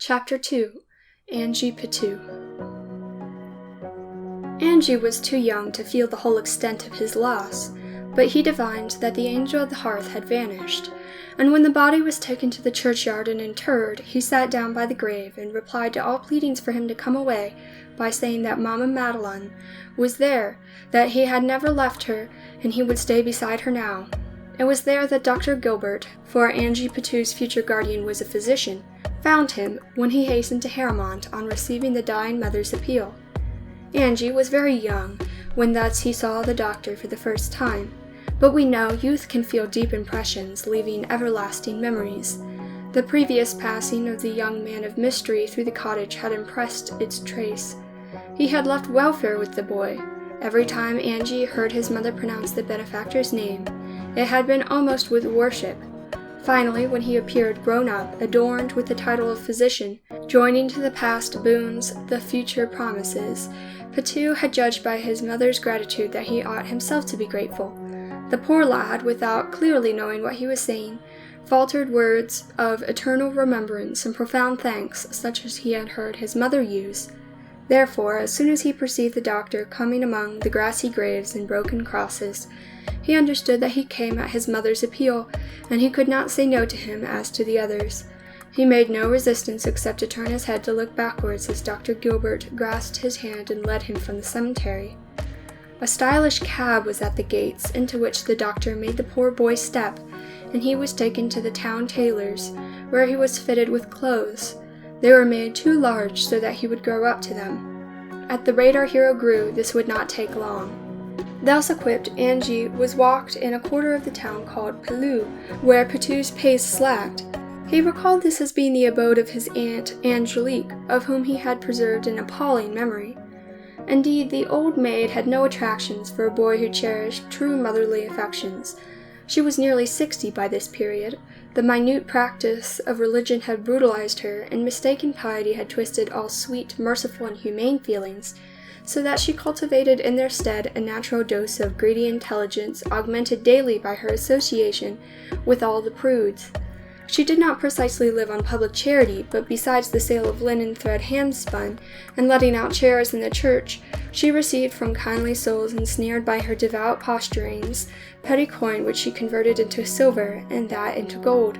CHAPTER-2. Angie Petu. Angie was too young to feel the whole extent of his loss, but he divined that the angel of the hearth had vanished, and when the body was taken to the churchyard and interred, he sat down by the grave and replied to all pleadings for him to come away by saying that Mamma Madeline was there, that he had never left her, and he would stay beside her now. It was there that Dr. Gilbert, for Angie Petu's future guardian was a physician, found him when he hastened to Harremont on receiving the dying mother's appeal. Angie was very young when thus he saw the doctor for the first time, but we know youth can feel deep impressions, leaving everlasting memories. The previous passing of the young man of mystery through the cottage had impressed its trace. He had left welfare with the boy. Every time Angie heard his mother pronounce the benefactor's name, it had been almost with worship. Finally, when he appeared grown up, adorned with the title of physician, joining to the past boons the future promises, Petu had judged by his mother's gratitude that he ought himself to be grateful. The poor lad, without clearly knowing what he was saying, faltered words of eternal remembrance and profound thanks such as he had heard his mother use. Therefore, as soon as he perceived the doctor coming among the grassy graves and broken crosses, he understood that he came at his mother's appeal, and he could not say no to him as to the others. He made no resistance except to turn his head to look backwards as Dr. Gilbert grasped his hand and led him from the cemetery. A stylish cab was at the gates, into which the doctor made the poor boy step, and he was taken to the town tailor's, where he was fitted with clothes. They were made too large so that he would grow up to them. At the rate our hero grew, this would not take long. Thus equipped, Angie was walked in a quarter of the town called Pelou, where Petu's pace slacked. He recalled this as being the abode of his aunt Angelique, of whom he had preserved an appalling memory. Indeed, the old maid had no attractions for a boy who cherished true motherly affections. She was nearly 60 by this period. The minute practice of religion had brutalized her, and mistaken piety had twisted all sweet, merciful, and humane feelings, so that she cultivated in their stead a natural dose of greedy intelligence, augmented daily by her association with all the prudes. She did not precisely live on public charity, but besides the sale of linen thread hand-spun, and letting out chairs in the church, she received from kindly souls ensnared by her devout posturings petty coin which she converted into silver, and that into gold.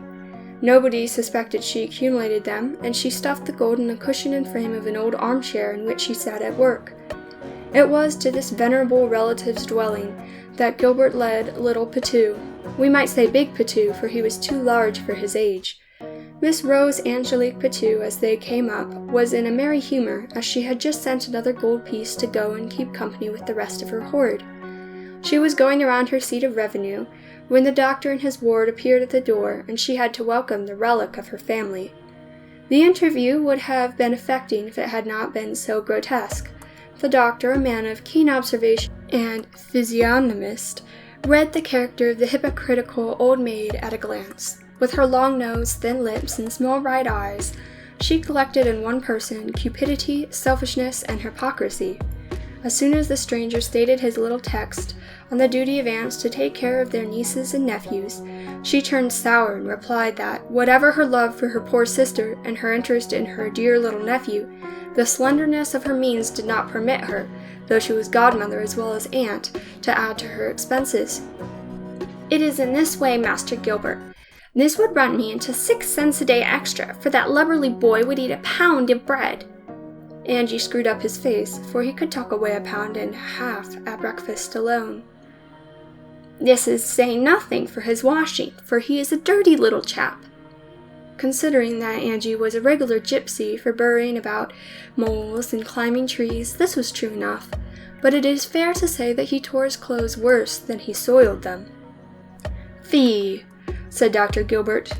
Nobody suspected she accumulated them, and she stuffed the gold in the cushion and frame of an old armchair in which she sat at work. It was to this venerable relative's dwelling that Gilbert led little Petu. We might say Big Petu, for he was too large for his age. Miss Rose Angelique Petu, as they came up, was in a merry humor, as she had just sent another gold piece to go and keep company with the rest of her hoard. She was going around her seat of revenue, when the doctor and his ward appeared at the door, and she had to welcome the relic of her family. The interview would have been affecting if it had not been so grotesque. The doctor, a man of keen observation and physiognomist, read the character of the hypocritical old maid at a glance. With her long nose, thin lips, and small bright eyes, she collected in one person cupidity, selfishness, and hypocrisy. As soon as the stranger stated his little text on the duty of aunts to take care of their nieces and nephews, she turned sour and replied that, whatever her love for her poor sister and her interest in her dear little nephew, the slenderness of her means did not permit her, though she was godmother as well as aunt, to add to her expenses. "It is in this way, Master Gilbert. This would run me into 6 cents a day extra, for that lubberly boy would eat a pound of bread." Angie screwed up his face, for he could talk away a pound and a half at breakfast alone. "This is saying nothing for his washing, for he is a dirty little chap." Considering that Angie was a regular gypsy for burrowing about moles and climbing trees, this was true enough, but it is fair to say that he tore his clothes worse than he soiled them. "Fie," said Dr. Gilbert.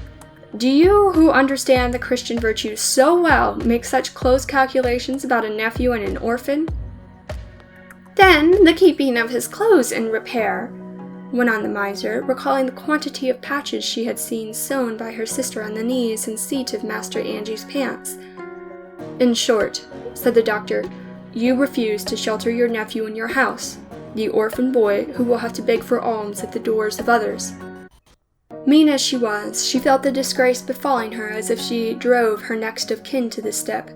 "Do you, who understand the Christian virtues so well, make such close calculations about a nephew and an orphan?" "Then the keeping of his clothes in repair," went on the miser, recalling the quantity of patches she had seen sewn by her sister on the knees and seat of Master Angie's pants. "In short," said the doctor, "you refuse to shelter your nephew in your house, the orphan boy who will have to beg for alms at the doors of others." Mean as she was, she felt the disgrace befalling her as if she drove her next of kin to this step.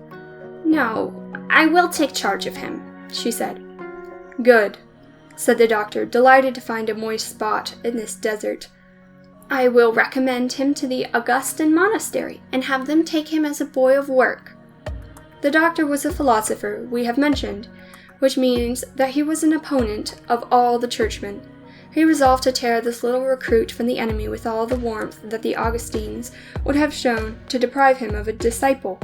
"No, I will take charge of him," she said. "Good," said the doctor, delighted to find a moist spot in this desert. "I will recommend him to the Augustan monastery, and have them take him as a boy of work." The doctor was a philosopher, we have mentioned, which means that he was an opponent of all the churchmen. He resolved to tear this little recruit from the enemy with all the warmth that the Augustines would have shown to deprive him of a disciple.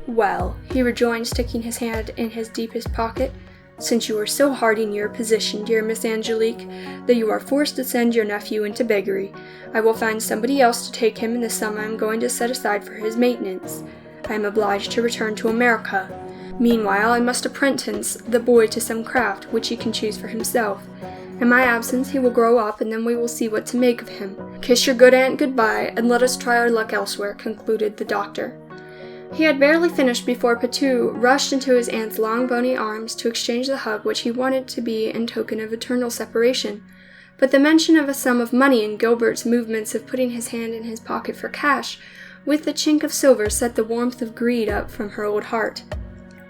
"Well," he rejoined, sticking his hand in his deepest pocket, "since you are so hard in your position, dear Miss Angelique, that you are forced to send your nephew into beggary, I will find somebody else to take him in the sum I am going to set aside for his maintenance. I am obliged to return to America. Meanwhile, I must apprentice the boy to some craft which he can choose for himself. In my absence he will grow up, and then we will see what to make of him. Kiss your good aunt goodbye, and let us try our luck elsewhere," concluded the doctor. He had barely finished before Patou rushed into his aunt's long bony arms to exchange the hug which he wanted to be in token of eternal separation. But the mention of a sum of money and Gilbert's movements of putting his hand in his pocket for cash, with the chink of silver, set the warmth of greed up from her old heart.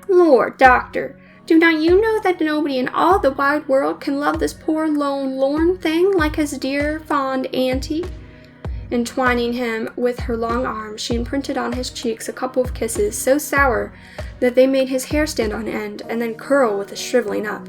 "Lord, doctor, do not you know that nobody in all the wide world can love this poor, lorn thing like his dear, fond auntie?" Entwining him with her long arms, she imprinted on his cheeks a couple of kisses so sour that they made his hair stand on end and then curl with a shriveling up.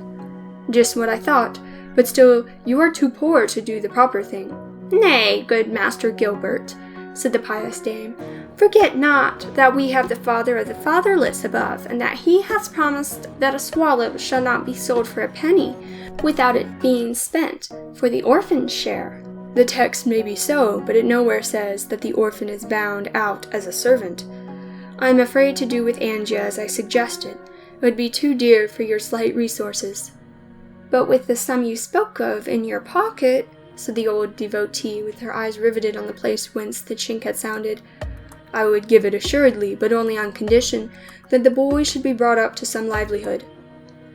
"Just what I thought, but still you are too poor to do the proper thing." "Nay, good Master Gilbert," said the pious dame, "forget not that we have the Father of the fatherless above, and that he has promised that a swallow shall not be sold for a penny, without it being spent for the orphan's share." The text may be so, but it nowhere says that the orphan is bound out as a servant. I am afraid to do with Angia as I suggested. It would be too dear for your slight resources. "But with the sum you spoke of in your pocket," said the old devotee, with her eyes riveted on the place whence the chink had sounded, "I would give it assuredly, but only on condition that the boy should be brought up to some livelihood."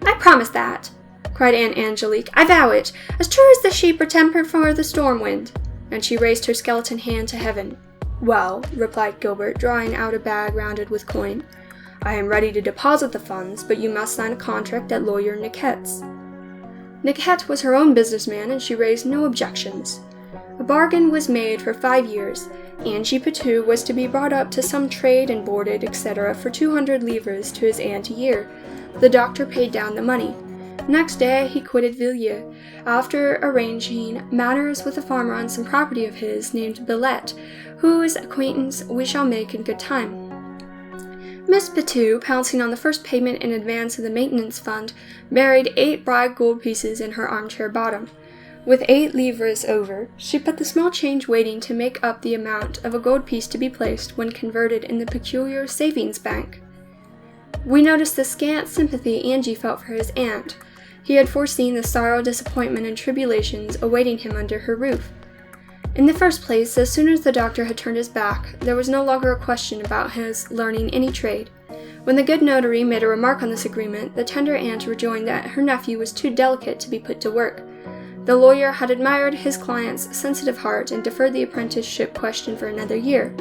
"I promise that," cried Aunt Angelique. "I vow it, as true as the sheep are tempered for the storm wind." And she raised her skeleton hand to heaven. "Well," replied Gilbert, drawing out a bag rounded with coin, "I am ready to deposit the funds, but you must sign a contract at lawyer Niquette's." Niquette was her own businessman, and she raised no objections. A bargain was made for 5 years. Angie Patou was to be brought up to some trade and boarded, etc., for 200 livres to his aunt a year. The doctor paid down the money. Next day he quitted Villiers, after arranging matters with a farmer on some property of his named Billet, whose acquaintance we shall make in good time. Miss Patou, pouncing on the first payment in advance of the maintenance fund, buried 8 bright gold pieces in her armchair bottom. With 8 livres over, she put the small change waiting to make up the amount of a gold piece to be placed when converted in the peculiar savings bank. We notice the scant sympathy Angie felt for his aunt. He had foreseen the sorrow, disappointment, and tribulations awaiting him under her roof. In the first place, as soon as the doctor had turned his back, there was no longer a question about his learning any trade. When the good notary made a remark on this agreement, the tender aunt rejoined that her nephew was too delicate to be put to work. The lawyer had admired his client's sensitive heart and deferred the apprenticeship question for another year.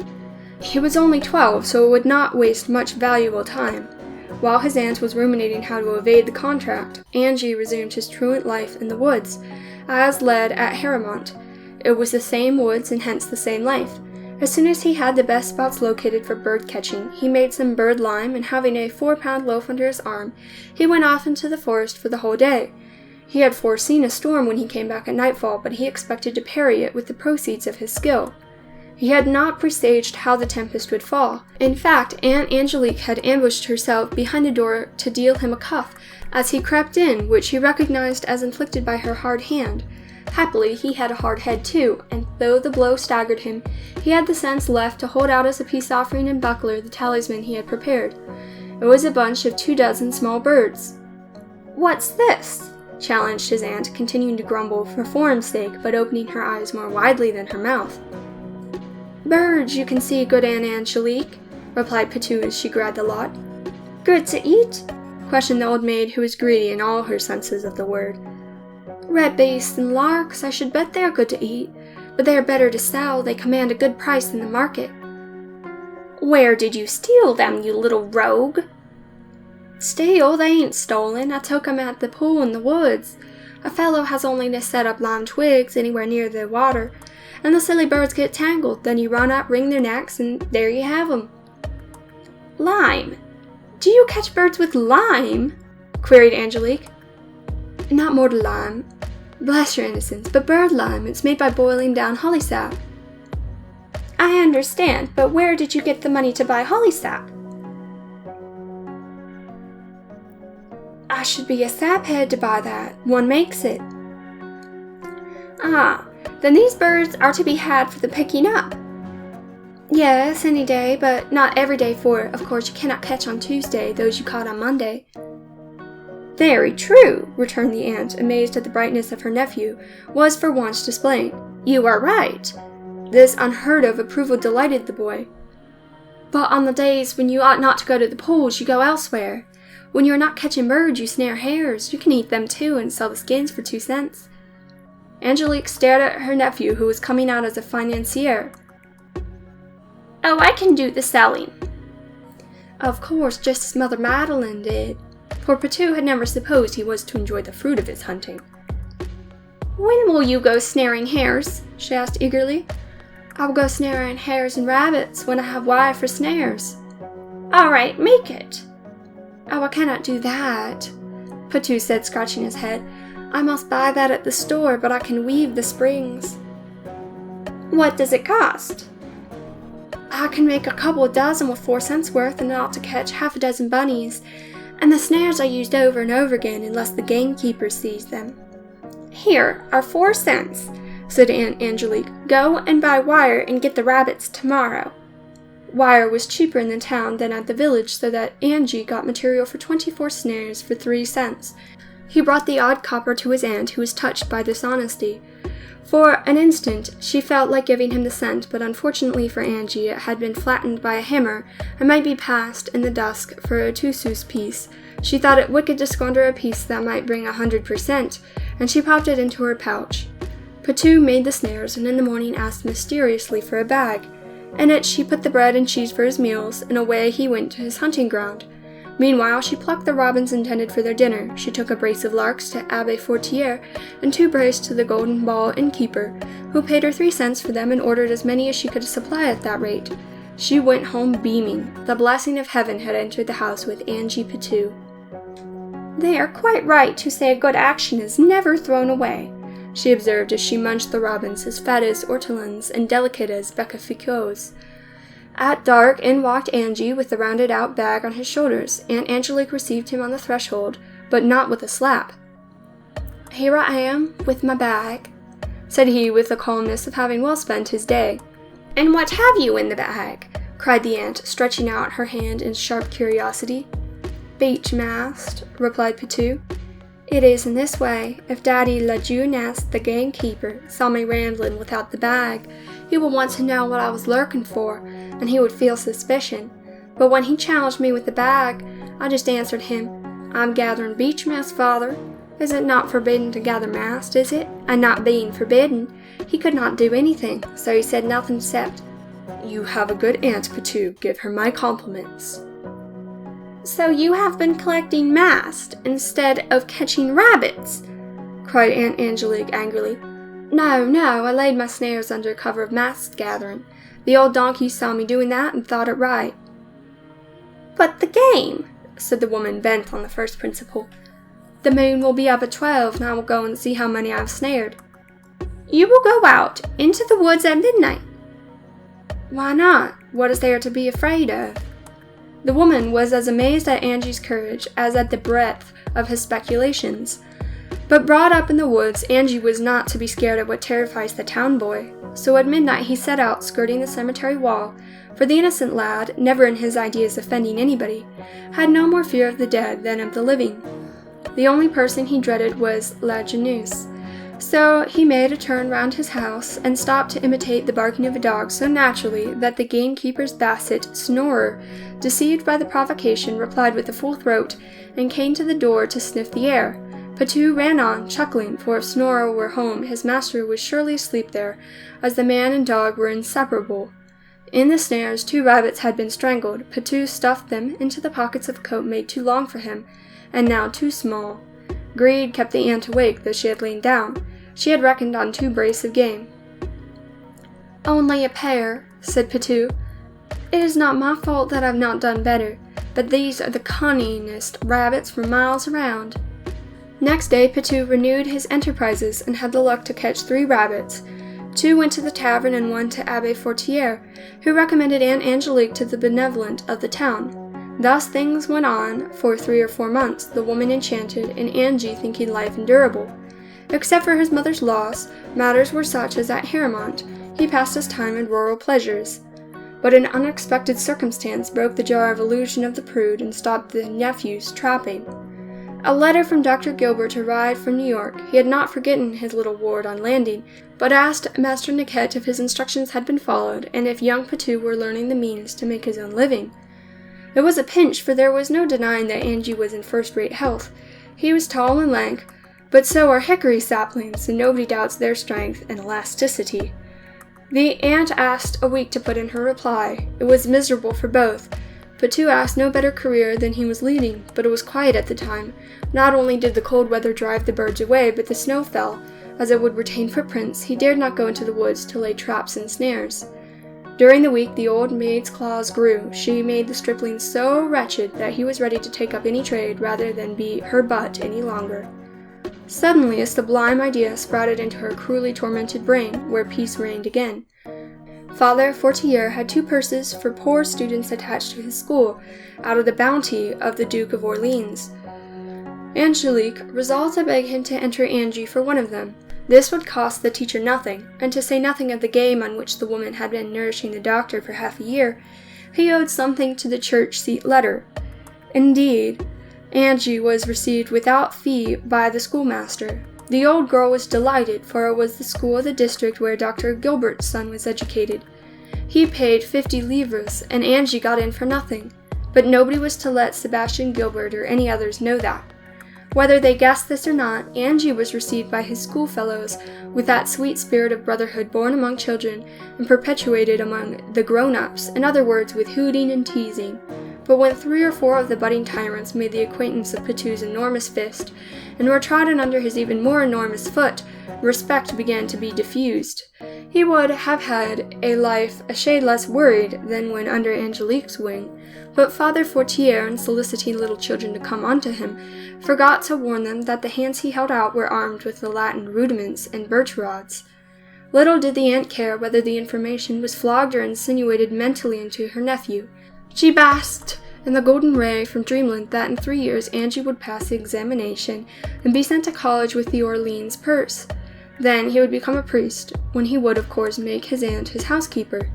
He was only 12, so it would not waste much valuable time. While his aunt was ruminating how to evade the contract, Angie resumed his truant life in the woods, as led at Haramont. It was the same woods and hence the same life. As soon as he had the best spots located for bird catching, he made some bird lime, and having a 4-pound loaf under his arm, he went off into the forest for the whole day. He had foreseen a storm when he came back at nightfall, but he expected to parry it with the proceeds of his skill. He had not presaged how the tempest would fall. In fact, Aunt Angelique had ambushed herself behind the door to deal him a cuff as he crept in, which he recognized as inflicted by her hard hand. Happily, he had a hard head too, and though the blow staggered him, he had the sense left to hold out as a peace offering and buckler the talisman he had prepared. It was a bunch of 24 small birds. "What's this?" challenged his aunt, continuing to grumble for form's sake, but opening her eyes more widely than her mouth. "Birds, you can see, good Aunt Angelique," replied Patou as she grabbed the lot. "Good to eat?" questioned the old maid, who was greedy in all her senses of the word. "Red beasts and larks, I should bet they are good to eat, but they are better to sell. They command a good price in the market." "Where did you steal them, you little rogue?" "Steal? They ain't stolen. I took 'em at the pool in the woods. A fellow has only to set up lime twigs anywhere near the water, and the silly birds get tangled. Then you run up, wring their necks, and there you have 'em." "Lime? Do you catch birds with lime?" queried Angelique. "Not mortal lime, bless your innocence, but bird lime. It's made by boiling down holly sap." "I understand, but where did you get the money to buy holly sap?" "I should be a saphead to buy that. One makes it." "Ah, then these birds are to be had for the picking up." "Yes, any day, but not every day, for, of course, you cannot catch on Tuesday those you caught on Monday." "Very true," returned the aunt, amazed at the brightness of her nephew, was for once displaying. "You are right." This unheard-of approval delighted the boy. "But on the days when you ought not to go to the pools, you go elsewhere. When you are not catching birds, you snare hares. You can eat them too and sell the skins for 2 cents. Angelique stared at her nephew, who was coming out as a financier. "Oh, I can do the selling." Of course, just as Mother Madeline did, for Patou had never supposed he was to enjoy the fruit of his hunting. "When will you go snaring hares?" she asked eagerly. "I will go snaring hares and rabbits when I have wire for snares." "All right, make it." "Oh, I cannot do that," Patou said, scratching his head. "I must buy that at the store, but I can weave the springs." "What does it cost?" "I can make a couple of dozen with 4 cents worth, and it ought to catch half a dozen bunnies, and the snares are used over and over again unless the gamekeeper sees them." "Here are 4 cents, said Aunt Angelique. "Go and buy wire and get the rabbits tomorrow." Wire was cheaper in the town than at the village, so that Angie got material for 24 snares for 3 cents. He brought the odd copper to his aunt, who was touched by this honesty. For an instant, she felt like giving him the cent, but unfortunately for Angie, it had been flattened by a hammer and might be passed in the dusk for a 2-sous piece. She thought it wicked to squander a piece that might bring 100%, and she popped it into her pouch. Patou made the snares, and in the morning asked mysteriously for a bag. In it she put the bread and cheese for his meals, and away he went to his hunting ground. Meanwhile, she plucked the robins intended for their dinner. She took a brace of larks to Abbe Fortier, and 2 brace to the Golden Ball innkeeper, who paid her 3 cents for them and ordered as many as she could supply at that rate. She went home beaming. The blessing of heaven had entered the house with Angie Patou. "They are quite right to say a good action is never thrown away," she observed as she munched the robins, as fat as ortolans and delicate as beccaficots. At dark, in walked Angie with the rounded-out bag on his shoulders. Aunt Angelique received him on the threshold, but not with a slap. "Here I am, with my bag," said he with the calmness of having well spent his day. "And what have you in the bag?" cried the aunt, stretching out her hand in sharp curiosity. "Beech mast," replied Patou. "It is in this way. If Daddy La Jeunesse, the gamekeeper, saw me rambling without the bag, he would want to know what I was lurking for, and he would feel suspicion. But when he challenged me with the bag, I just answered him, 'I'm gathering beech mast, father.' Is it not forbidden to gather mast, is it? And not being forbidden, he could not do anything, so he said nothing except, 'You have a good aunt, Patou. Give her my compliments.'" "So you have been collecting mast instead of catching rabbits?" cried Aunt Angelique angrily. No, I laid my snares under cover of mast gathering. The old donkey saw me doing that and thought it right." "But the game," said the woman, bent on the first principle. "The moon will be up at 12, and I will go and see how many I have snared." "You will go out into the woods at midnight?" "Why not? What is there to be afraid of?" The woman was as amazed at Angie's courage as at the breadth of his speculations. But brought up in the woods, Angie was not to be scared at what terrifies the town boy. So at midnight he set out, skirting the cemetery wall, for the innocent lad, never in his ideas offending anybody, had no more fear of the dead than of the living. The only person he dreaded was La Jeunesse. So he made a turn round his house, and stopped to imitate the barking of a dog so naturally that the gamekeeper's basset snorer, deceived by the provocation, replied with a full throat, and came to the door to sniff the air. Patou ran on, chuckling, for if Snorer were home, his master would surely sleep there, as the man and dog were inseparable. In the snares, 2 rabbits had been strangled. Patou stuffed them into the pockets of a coat made too long for him, and now too small. Greed kept the ant awake, though she had lain down. She had reckoned on 2 brace of game. "Only a pair," said Patou. "It is not my fault that I've not done better, but these are the cunningest rabbits for miles around." Next day Patou renewed his enterprises and had the luck to catch 3 rabbits. 2 went to the tavern and 1 to Abbé Fortier, who recommended Aunt Angelique to the benevolent of the town. Thus things went on for 3 or 4 months, the woman enchanted, and Angie thinking life endurable. Except for his mother's loss, matters were such as at Harremont he passed his time in rural pleasures. But an unexpected circumstance broke the jar of illusion of the prude and stopped the nephew's trapping. A letter from Dr. Gilbert arrived from New York. He had not forgotten his little ward on landing, but asked Master Niquette if his instructions had been followed, and if young Patou were learning the means to make his own living. It was a pinch, for there was no denying that Angie was in first-rate health. He was tall and lank, but so are hickory saplings, and nobody doubts their strength and elasticity. The aunt asked a week to put in her reply. It was miserable for both. Patou asked no better career than he was leading, but it was quiet at the time. Not only did the cold weather drive the birds away, but the snow fell. As it would retain footprints, he dared not go into the woods to lay traps and snares. During the week, the old maid's claws grew. She made the stripling so wretched that he was ready to take up any trade rather than be her butt any longer. Suddenly, a sublime idea sprouted into her cruelly tormented brain, where peace reigned again. Father Fortier had 2 purses for poor students attached to his school, out of the bounty of the Duke of Orleans. Angelique resolved to beg him to enter Angie for one of them. This would cost the teacher nothing, and to say nothing of the game on which the woman had been nourishing the doctor for half a year, he owed something to the church seat letter. Indeed, Angie was received without fee by the schoolmaster. The old girl was delighted, for it was the school of the district where Dr. Gilbert's son was educated. He paid 50 livres, and Angie got in for nothing. But nobody was to let Sebastian Gilbert or any others know that. Whether they guessed this or not, Angie was received by his schoolfellows with that sweet spirit of brotherhood born among children and perpetuated among the grown-ups, in other words, with hooting and teasing. But when 3 or 4 of the budding tyrants made the acquaintance of Patou's enormous fist, and were trodden under his even more enormous foot, respect began to be diffused. He would have had a life a shade less worried than when under Angelique's wing, but Father Fortier, in soliciting little children to come unto him, forgot to warn them that the hands he held out were armed with the Latin rudiments and birch rods. Little did the aunt care whether the information was flogged or insinuated mentally into her nephew. She basked in the golden ray from dreamland that in 3 years Angie would pass the examination and be sent to college with the Orleans purse. Then he would become a priest, when he would, of course, make his aunt his housekeeper.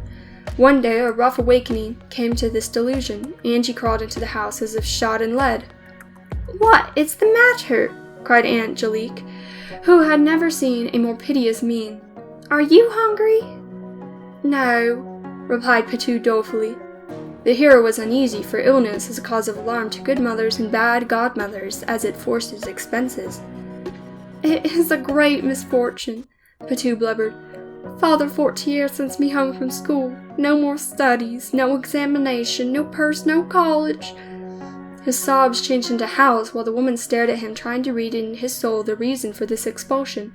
One day a rough awakening came to this delusion. Angie crawled into the house as if shot in lead. "What is the matter?" cried Aunt Angelique, who had never seen a more piteous mien. "Are you hungry?" "No," replied Patou dolefully. The hero was uneasy, for illness is a cause of alarm to good mothers and bad godmothers, as it forces expenses. "It is a great misfortune," Patou blubbered. "Father Fortier sends me home from school. No more studies, no examination, no purse, no college." His sobs changed into howls, while the woman stared at him, trying to read in his soul the reason for this expulsion.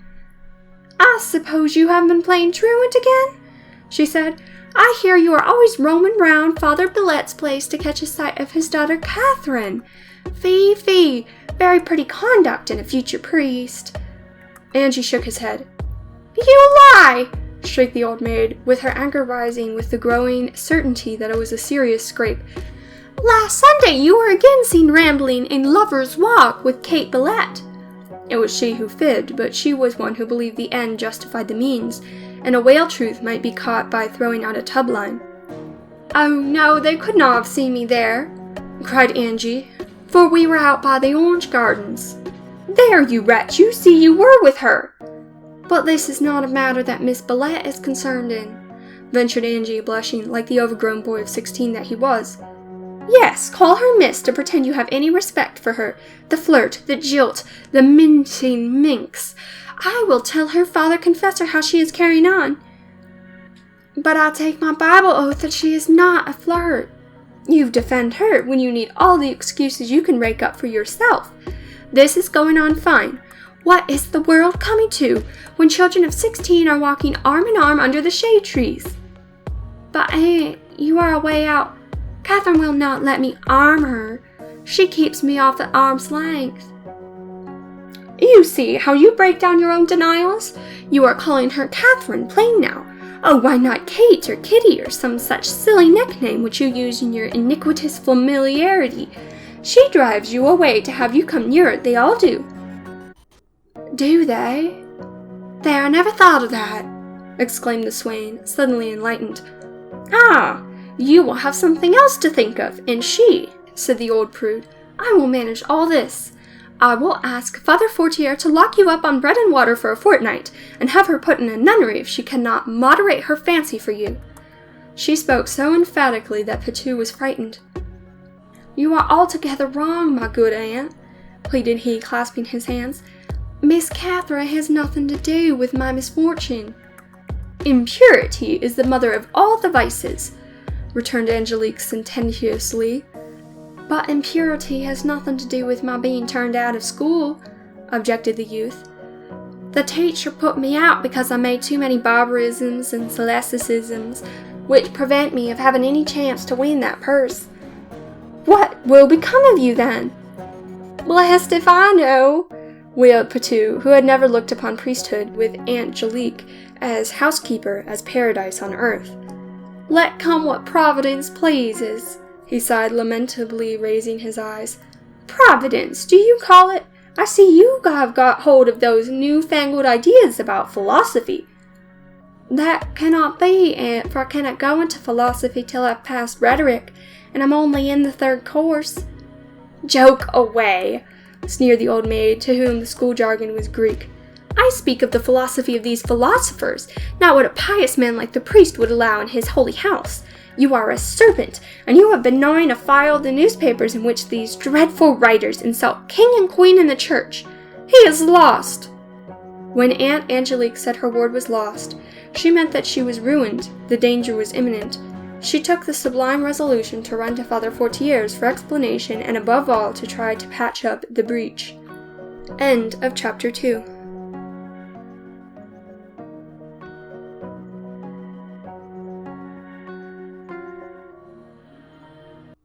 "I suppose you have been playing truant again?" she said. "I hear you are always roaming round Father Billet's place to catch a sight of his daughter Catherine. Fee, fee, very pretty conduct in a future priest." Angie shook his head. "You lie!" shrieked the old maid, with her anger rising with the growing certainty that it was a serious scrape. "Last Sunday you were again seen rambling in Lover's Walk with Kate Billet." It was she who fibbed, but she was one who believed the end justified the means, and a whale truth might be caught by throwing out a tub line. "Oh no, they could not have seen me there," cried Angie, "for we were out by the orange gardens." "There, you wretch, you see you were with her." "But this is not a matter that Miss Billet is concerned in," ventured Angie, blushing like the overgrown boy of 16 that he was. Yes, call her miss to pretend you have any respect for her. The flirt, the jilt, the mincing minx. I will tell her father confessor how she is carrying on. But I take my Bible oath that she is not a flirt. You defend her when you need all the excuses you can rake up for yourself. This is going on fine. What is the world coming to when children of 16 are walking arm in arm under the shade trees? But Aunt, you are away out. Catherine will not let me arm her. She keeps me off at arm's length. You see how you break down your own denials? You are calling her Catherine plain now. Oh, why not Kate or Kitty or some such silly nickname which you use in your iniquitous familiarity? She drives you away to have you come near it, they all do. Do they? There, I never thought of that, exclaimed the swain, suddenly enlightened. Ah, you will have something else to think of, and she, said the old prude, I will manage all this. I will ask Father Fortier to lock you up on bread and water for a fortnight, and have her put in a nunnery if she cannot moderate her fancy for you. She spoke so emphatically that Patou was frightened. You are altogether wrong, my good aunt, pleaded he, clasping his hands. Miss Catherine has nothing to do with my misfortune. Impurity is the mother of all the vices, returned Angelique sententiously. But impurity has nothing to do with my being turned out of school, objected the youth. The teacher put me out because I made too many barbarisms and scholasticisms, which prevent me of having any chance to win that purse. What will become of you then? Blessed if I know, wailed Patou, who had never looked upon priesthood with Angelique as housekeeper as paradise on earth. Let come what Providence pleases, he sighed lamentably, raising his eyes. Providence, do you call it? I see you have got hold of those newfangled ideas about philosophy. That cannot be, aunt, for I cannot go into philosophy till I've passed rhetoric, and I'm only in the 3rd course. Joke away, sneered the old maid, to whom the school jargon was Greek. I speak of the philosophy of these philosophers, not what a pious man like the priest would allow in his holy house. You are a serpent, and you have been gnawing a file of the newspapers in which these dreadful writers insult king and queen in the church. He is lost. When Aunt Angelique said her ward was lost, she meant that she was ruined, the danger was imminent. She took the sublime resolution to run to Father Fortier's for explanation and above all to try to patch up the breach. End of Chapter 2.